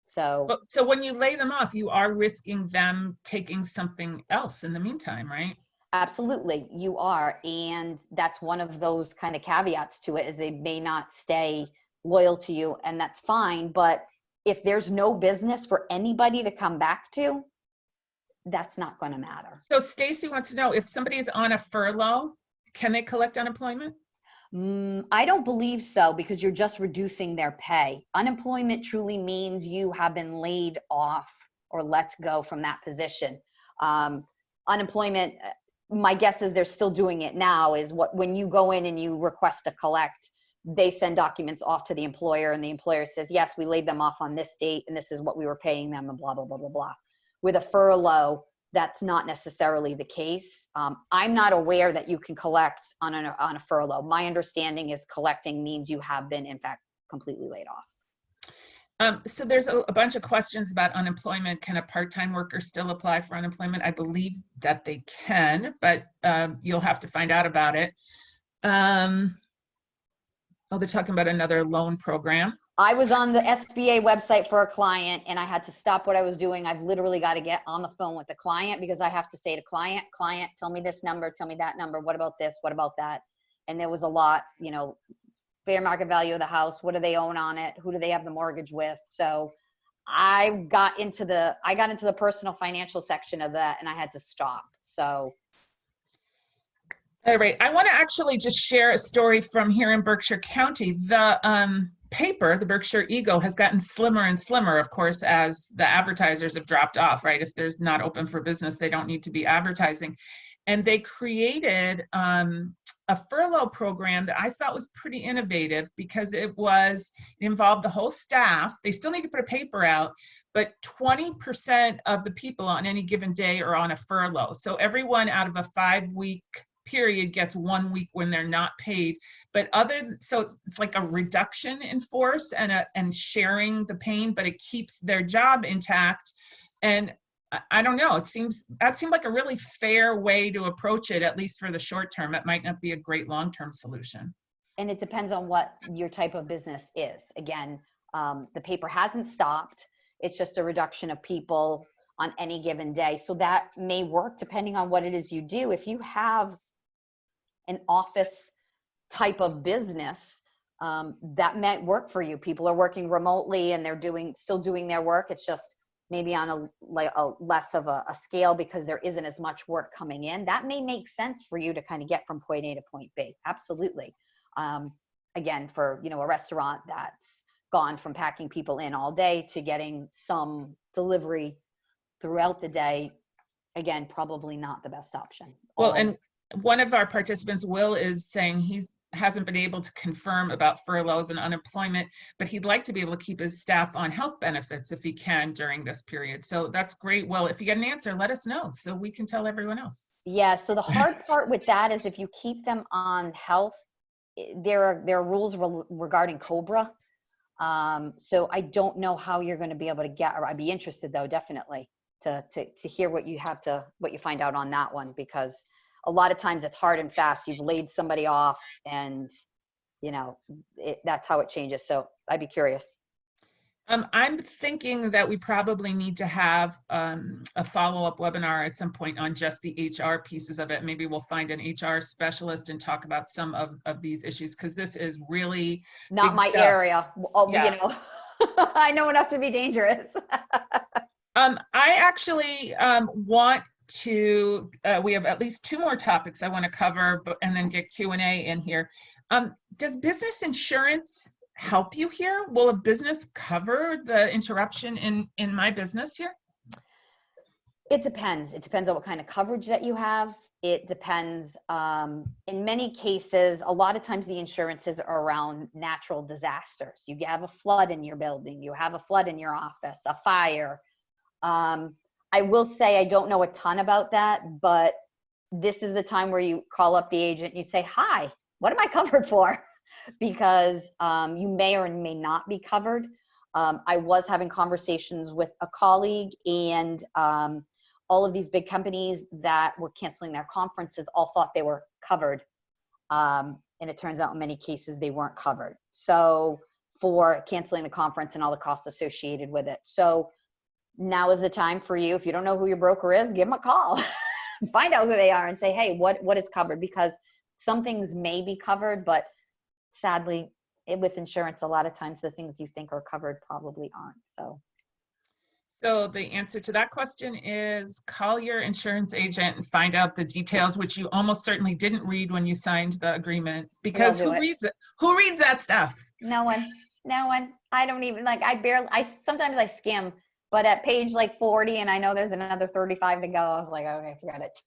So when you lay them off, you are risking them taking something else in the meantime, right? Absolutely, you are. And that's one of those kind of caveats to it is they may not stay loyal to you and that's fine. But if there's no business for anybody to come back to, that's not going to matter. So Stacy wants to know if somebody is on a furlough, can they collect unemployment? I don't believe so because you're just reducing their pay. Unemployment truly means you have been laid off or let go from that position. Unemployment, my guess is they're still doing it now, is when you go in and you request to collect, they send documents off to the employer and the employer says, yes, we laid them off on this date and this is what we were paying them and blah, blah, blah, blah, blah. With a furlough, that's not necessarily the case. I'm not aware that you can collect on a furlough. My understanding is collecting means you have been, in fact, completely laid off. So there's a bunch of questions about unemployment. Can a part-time worker still apply for unemployment? I believe that they can, but you'll have to find out about it. They're talking about another loan program. I was on the SBA website for a client and I had to stop what I was doing. I've literally got to get on the phone with the client because I have to say to client, tell me this number, tell me that number. What about this? What about that? And there was a lot, fair market value of the house. What do they own on it? Who do they have the mortgage with? So I got into the personal financial section of that and I had to stop. So. All right. I want to actually just share a story from here in Berkshire County. The paper, the Berkshire Eagle, has gotten slimmer and slimmer, of course, as the advertisers have dropped off, right? If there's not open for business, they don't need to be advertising. And they created a furlough program that I thought was pretty innovative because it involved the whole staff. They still need to put a paper out, but 20% of the people on any given day are on a furlough. So everyone out of a 5-week period gets 1 week when they're not paid, but so it's like a reduction in force and sharing the pain, but it keeps their job intact. And I don't know, that seemed like a really fair way to approach it, at least for the short term. It might not be a great long-term solution. And it depends on what your type of business is. Again, the paper hasn't stopped. It's just a reduction of people on any given day. So that may work depending on what it is you do. If you have an office type of business, that might work for you. People are working remotely and they're still doing their work. It's just maybe on a less of a scale because there isn't as much work coming in. That may make sense for you to kind of get from point A to point B. Absolutely. Again, for a restaurant that's gone from packing people in all day to getting some delivery throughout the day. Again, probably not the best option. Well, and one of our participants, Will, is saying hasn't been able to confirm about furloughs and unemployment, but he'd like to be able to keep his staff on health benefits if he can during this period. So that's great. Well, if you get an answer, let us know so we can tell everyone else. Yeah, so the hard part with that is if you keep them on health, there are rules regarding COBRA. So I don't know how you're going to be able to get, or I'd be interested though, definitely to hear what you find out on that one, because a lot of times it's hard and fast. You've laid somebody off and that's how it changes. So I'd be curious. I'm thinking that we probably need to have a follow-up webinar at some point on just the HR pieces of it. Maybe we'll find an HR specialist and talk about some of these issues, because this is really not my stuff. area. Yeah. I know enough to be dangerous. I actually want to, we have at least 2 more topics I want to cover, and then get Q&A in here. Does business insurance help you here? Will a business cover the interruption in my business here? It depends. It depends on what kind of coverage that you have. It depends. In many cases, a lot of times the insurances are around natural disasters. You have a flood in your building, you have a flood in your office, a fire. I will say I don't know a ton about that, but this is the time where you call up the agent and you say, hi, what am I covered for? Because you may or may not be covered. I was having conversations with a colleague, and all of these big companies that were canceling their conferences all thought they were covered. And it turns out in many cases they weren't covered. So for canceling the conference and all the costs associated with it. So now is the time for you. If you don't know who your broker is, give them a call. Find out who they are and say, hey, what is covered? Because some things may be covered, but sadly, with insurance, a lot of times the things you think are covered probably aren't. So the answer to that question is call your insurance agent and find out the details, which you almost certainly didn't read when you signed the agreement, because who reads it? Who reads that stuff? No one. I don't even, sometimes I skim, but at page 40, and I know there's another 35 to go, I was like, okay, forget it.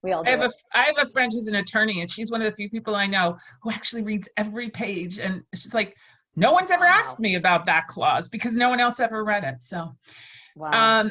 We all do it. I have a friend who's an attorney, and she's one of the few people I know who actually reads every page. And she's like, no one's ever asked me about that clause because no one else ever read it. So, wow.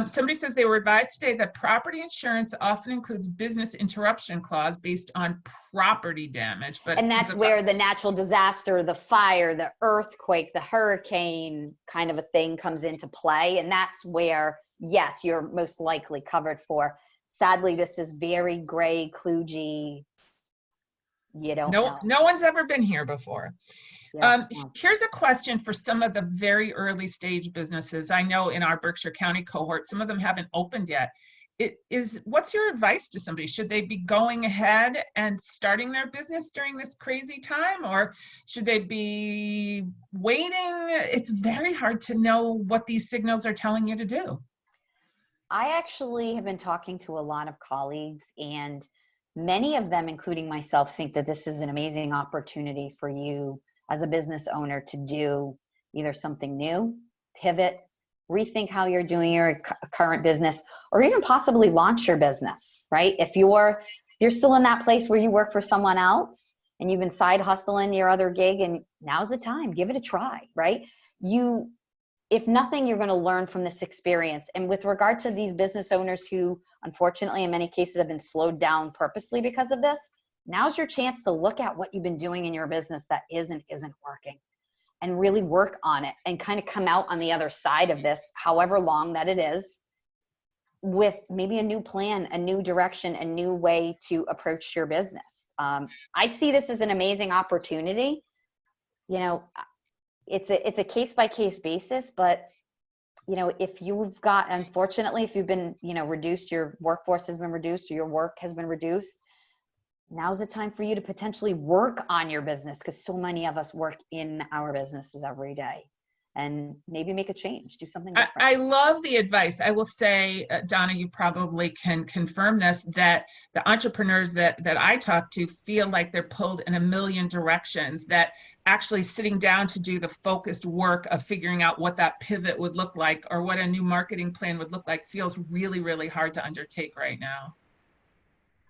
Somebody says they were advised today that property insurance often includes business interruption clause based on property damage. And that's where the natural disaster, the fire, the earthquake, the hurricane kind of a thing comes into play. And that's where, yes, you're most likely covered for. Sadly, this is very gray, kludgy. You don't know. No one's ever been here before. Yeah. Here's a question for some of the very early stage businesses. I know in our Berkshire County cohort, some of them haven't opened yet. What's your advice to somebody? Should they be going ahead and starting their business during this crazy time, or should they be waiting? It's very hard to know what these signals are telling you to do. I actually have been talking to a lot of colleagues, and many of them, including myself, think that this is an amazing opportunity for you as a business owner to do either something new, pivot, rethink how you're doing your current business, or even possibly launch your business, right? If you're still in that place where you work for someone else and you've been side hustling your other gig, and now's the time, give it a try, right? If nothing, you're going to learn from this experience. And with regard to these business owners who, unfortunately, in many cases have been slowed down purposely because of this, now's your chance to look at what you've been doing in your business that isn't working, and really work on it and kind of come out on the other side of this, however long that it is, with maybe a new plan, a new direction, a new way to approach your business. I see this as an amazing opportunity. It's a case-by-case basis, but if you've got, unfortunately, if you've been, reduced, your workforce has been reduced, or your work has been reduced, now's the time for you to potentially work on your business, because so many of us work in our businesses every day, and maybe make a change, do something different. I love the advice. I will say, Donna, you probably can confirm this, that the entrepreneurs that I talk to feel like they're pulled in a million directions, that actually sitting down to do the focused work of figuring out what that pivot would look like or what a new marketing plan would look like feels really, really hard to undertake right now.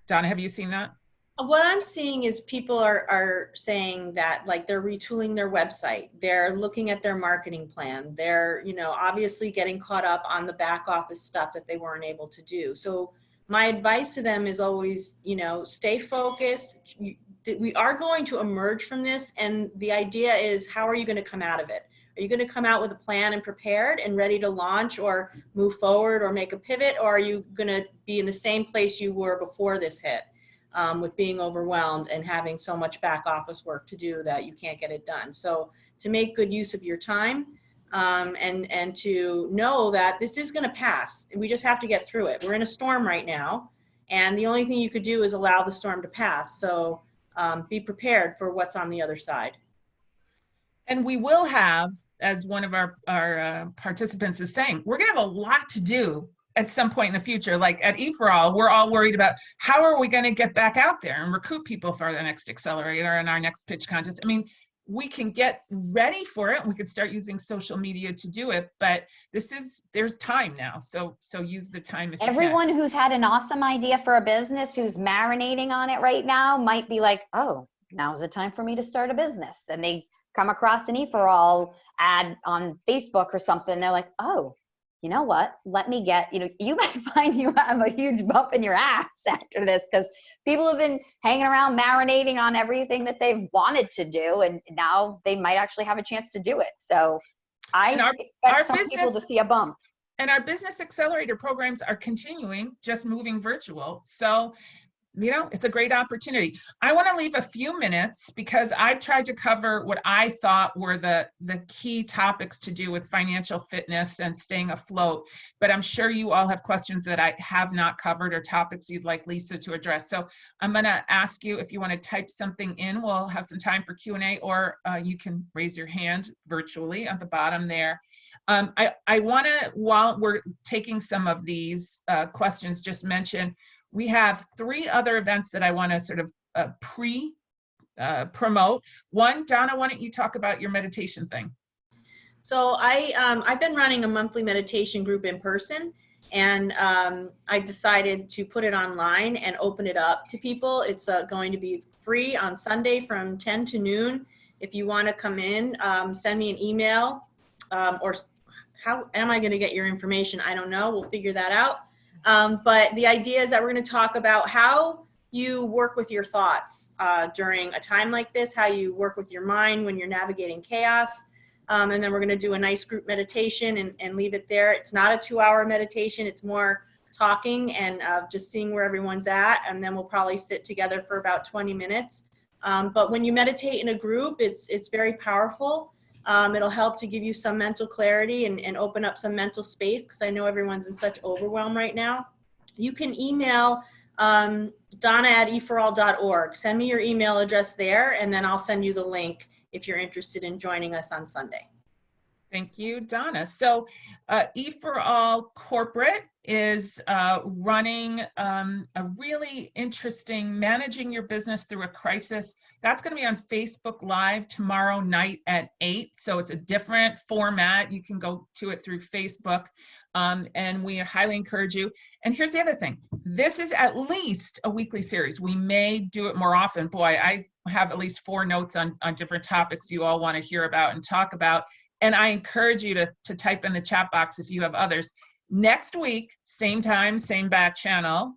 Donna, have you seen that? What I'm seeing is people are saying that, like, they're retooling their website. They're looking at their marketing plan. They're, obviously getting caught up on the back office stuff that they weren't able to do. So my advice to them is always, stay focused. We are going to emerge from this. And the idea is, how are you going to come out of it? Are you going to come out with a plan and prepared and ready to launch or move forward or make a pivot? Or are you going to be in the same place you were before this hit? With being overwhelmed and having so much back office work to do that you can't get it done. So to make good use of your time and to know that this is going to pass. We just have to get through it. We're in a storm right now, and the only thing you could do is allow the storm to pass. So be prepared for what's on the other side. And we will have, as one of our participants is saying, we're going to have a lot to do at some point in the future. Like at E4All, we're all worried about how are we going to get back out there and recruit people for the next accelerator and our next pitch contest. I mean, we can get ready for it. We could start using social media to do it, but there's time now. So use the time if Everyone who's had an awesome idea for a business, who's marinating on it right now, might be like, oh, now's the time for me to start a business. And they come across an E4All ad on Facebook or something. They're like, oh, you know what, let me get, you might find you have a huge bump in your ass after this, because people have been hanging around marinating on everything that they've wanted to do, and now they might actually have a chance to do it. So I expect some people to see a bump. And our business accelerator programs are continuing, just moving virtual. So it's a great opportunity. I want to leave a few minutes because I've tried to cover what I thought were the key topics to do with financial fitness and staying afloat. But I'm sure you all have questions that I have not covered or topics you'd like Lisa to address. So I'm going to ask you if you want to type something in. We'll have some time for Q&A, or you can raise your hand virtually at the bottom there. I want to, while we're taking some of these questions, just mention we have 3 other events that I want to sort of promote. One, Donna, why don't you talk about your meditation thing? So I've been running a monthly meditation group in person, and I decided to put it online and open it up to people. It's going to be free on Sunday from 10 to noon. If you want to come in, send me an email, or how am I going to get your information? I don't know. We'll figure that out. But the idea is that we're going to talk about how you work with your thoughts during a time like this, how you work with your mind when you're navigating chaos. And then we're going to do a nice group meditation and leave it there. It's not a 2-hour meditation. It's more talking and just seeing where everyone's at. And then we'll probably sit together for about 20 minutes. But when you meditate in a group, it's very powerful. It'll help to give you some mental clarity and open up some mental space, because I know everyone's in such overwhelm right now. You can email donna@e4all.org. Send me your email address there, and then I'll send you the link if you're interested in joining us on Sunday. Thank you, Donna. So E4All Corporate is running a really interesting Managing Your Business Through a Crisis. That's going to be on Facebook Live tomorrow night at 8. So it's a different format. You can go to it through Facebook. And we highly encourage you. And here's the other thing. This is at least a weekly series. We may do it more often. Boy, I have at least 4 notes on different topics you all want to hear about and talk about. And I encourage you to type in the chat box if you have others. Next week, same time, same back channel,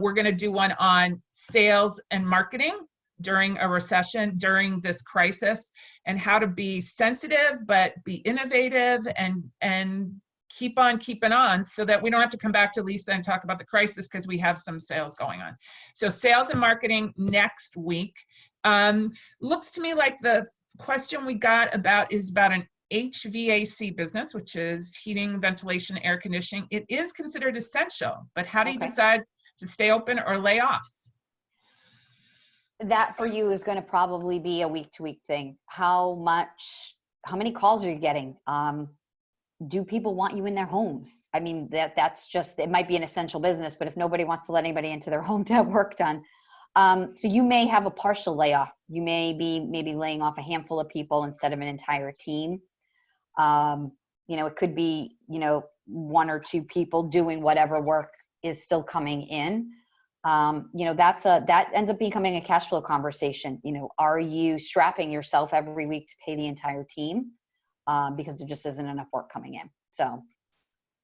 we're going to do one on sales and marketing during a recession, during this crisis, and how to be sensitive but be innovative and keep on keeping on, so that we don't have to come back to Lisa and talk about the crisis, because we have some sales going on. So sales and marketing next week. Looks to me like the question we got is about an HVAC business, which is heating, ventilation, air conditioning. It is considered essential, but how do you decide to stay open or lay off? That for you is going to probably be a week-to-week thing. How many calls are you getting? Do people want you in their homes? I mean, that's just, it might be an essential business, but if nobody wants to let anybody into their home to have work done, So you may have a partial layoff. You may be maybe laying off a handful of people instead of an entire team. It could be, one or two people doing whatever work is still coming in. That ends up becoming a cash flow conversation. Are you strapping yourself every week to pay the entire team? Because there just isn't enough work coming in. So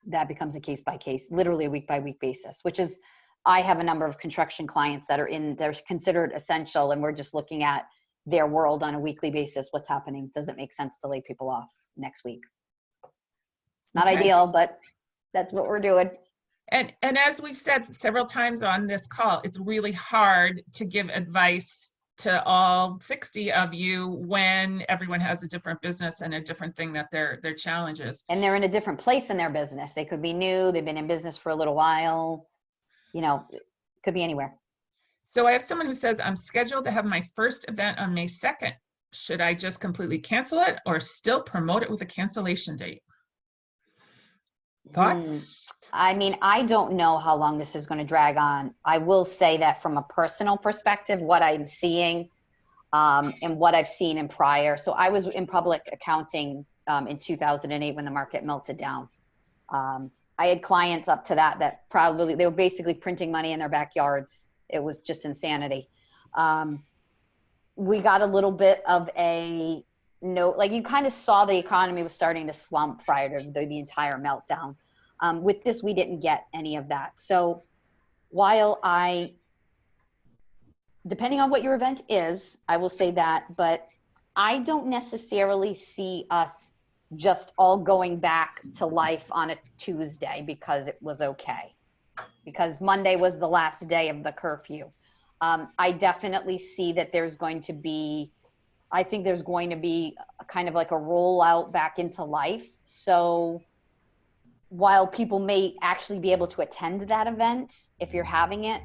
that becomes a case by case, literally a week by week basis, which is, I have a number of construction clients that they're considered essential, and we're just looking at their world on a weekly basis. What's happening? Does it make sense to lay people off next week? Not ideal, but that's what we're doing. And as we've said several times on this call, it's really hard to give advice to all 60 of you when everyone has a different business and a different thing that their challenge is. And they're in a different place in their business. They could be new, they've been in business for a little while, it could be anywhere. So I have someone who says, I'm scheduled to have my first event on May 2nd. Should I just completely cancel it or still promote it with a cancellation date? Thoughts? I don't know how long this is going to drag on. I will say that from a personal perspective, what I'm seeing and what I've seen in prior. So I was in public accounting in 2008 when the market melted down. I had clients up to that probably, they were basically printing money in their backyards. It was just insanity. We got a little bit of a note, like you kind of saw the economy was starting to slump prior to the entire meltdown. With this, we didn't get any of that. So while depending on what your event is, I will say that, but I don't necessarily see us just all going back to life on a Tuesday because it was okay. Because Monday was the last day of the curfew. I definitely see that I think there's going to be kind of like a rollout back into life. So while people may actually be able to attend that event, if you're having it,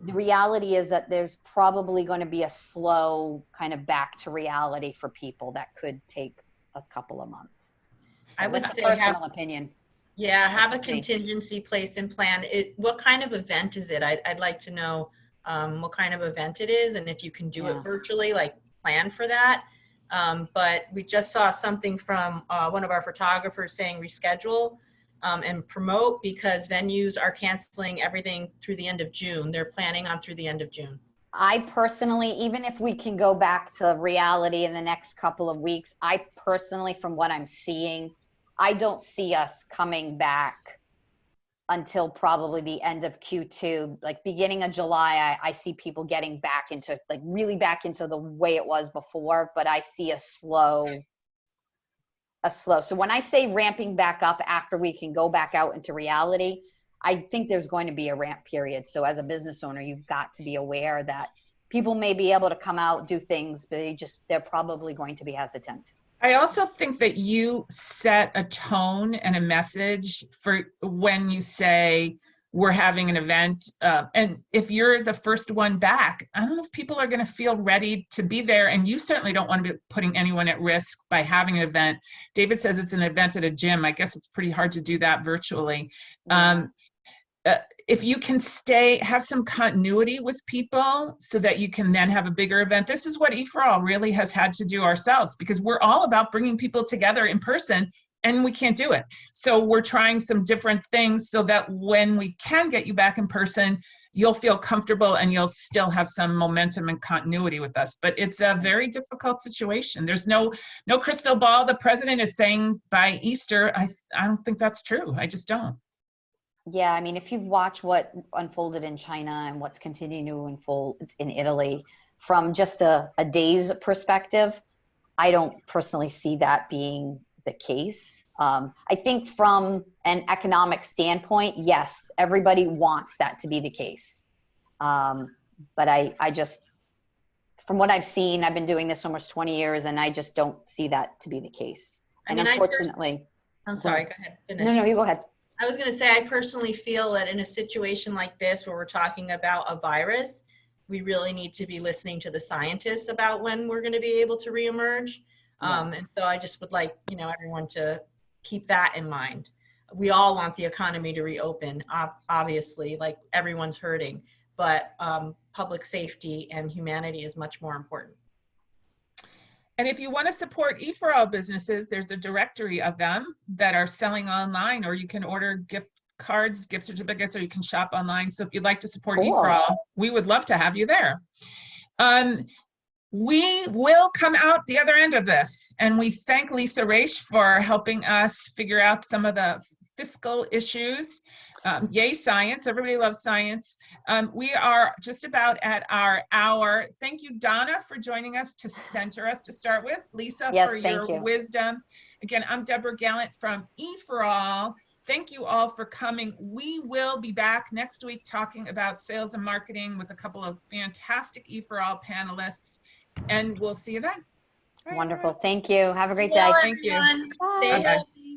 the reality is that there's probably going to be a slow kind of back to reality for people that could take a couple of months. I would say personal opinion. Yeah, have a contingency placed and plan. What kind of event is it? I'd like to know what kind of event it is, and if you can do it virtually, like plan for that. But we just saw something from one of our photographers saying reschedule and promote because venues are canceling everything through the end of June. They're planning on through the end of June. I personally, even if we can go back to reality in the next couple of weeks, I personally, from what I'm seeing, I don't see us coming back until probably the end of Q2, like beginning of July. I see people getting back into really back into the way it was before, but I see a slow. So when I say ramping back up after we can go back out into reality, I think there's going to be a ramp period. So as a business owner, you've got to be aware that people may be able to come out, do things, but they're probably going to be hesitant. I also think that you set a tone and a message for when you say we're having an event. And if you're the first one back, I don't know if people are going to feel ready to be there. And you certainly don't want to be putting anyone at risk by having an event. David says it's an event at a gym. I guess it's pretty hard to do that virtually. If you can have some continuity with people so that you can then have a bigger event. This is what E4All really has had to do ourselves, because we're all about bringing people together in person and we can't do it. So we're trying some different things so that when we can get you back in person, you'll feel comfortable and you'll still have some momentum and continuity with us. But it's a very difficult situation. There's no crystal ball. The president is saying by Easter. I don't think that's true. I just don't. Yeah, I mean, if you've watched what unfolded in China and what's continuing to unfold in Italy, from just a day's perspective, I don't personally see that being the case. I think from an economic standpoint, yes, everybody wants that to be the case. But I just, from what I've seen, I've been doing this almost 20 years, and I just don't see that to be the case. And unfortunately, I'm sorry, go ahead. Finish. No, you go ahead. I was going to say, I personally feel that in a situation like this, where we're talking about a virus, we really need to be listening to the scientists about when we're going to be able to reemerge. And so I just would like, everyone to keep that in mind. We all want the economy to reopen, obviously, like everyone's hurting, but public safety and humanity is much more important. And if you want to support E4All businesses, there's a directory of them that are selling online, or you can order gift cards, gift certificates, or you can shop online. So if you'd like to support Cool. E4All, we would love to have you there. We will come out the other end of this, and we thank Lisa Raish for helping us figure out some of the fiscal issues. Yay, science. Everybody loves science. We are just about at our hour. Thank you, Donna, for joining us to center us to start with. Lisa, Yes, for thank your you. wisdom. Again, I'm Deborah Gallant from E4All. Thank you all for coming. We will be back next week talking about sales and marketing with a couple of fantastic E4All panelists, and we'll see you then. All right, Wonderful. everyone. Thank you. Have a great day. Well, Thank you. everyone, Bye. stay Bye-bye. healthy.